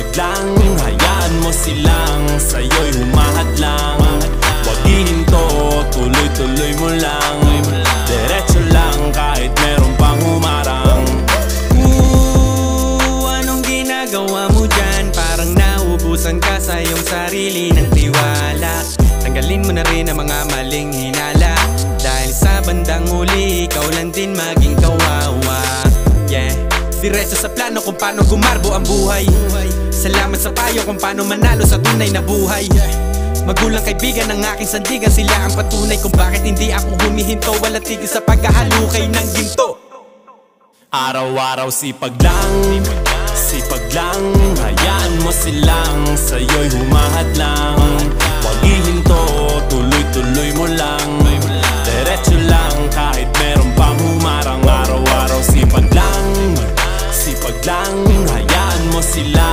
sipag lang, hayaan mo silang sa'yo'y humahad lang. Huwag ihinto, tuloy-tuloy mo lang. Diretso lang kahit meron pang humarang. Anong ginagawa mo dyan? Parang naubusan ka sa iyong sarili ng tiwala. Tanggalin mo na rin ang mga maling hinala, dahil sa bandang huli ikaw lang din maging kawawa. Yeah, diretso sa plano kung paano gumarbo ang buhay. Salamat sa payo kung paano manalo sa tunay na buhay. Magulang kaibigan ng aking sandigan, sila ang patunay kung bakit hindi ako humihinto. Walang tigil sa paghahalukay ng ginto. Araw-araw sipag lang, hayaan mo silang sa'yo'y humahad lang. Huwag ihinto, tuloy-tuloy mo lang. Diretso lang kahit meron pang humarang. Araw-araw sipag lang, hayaan mo sila.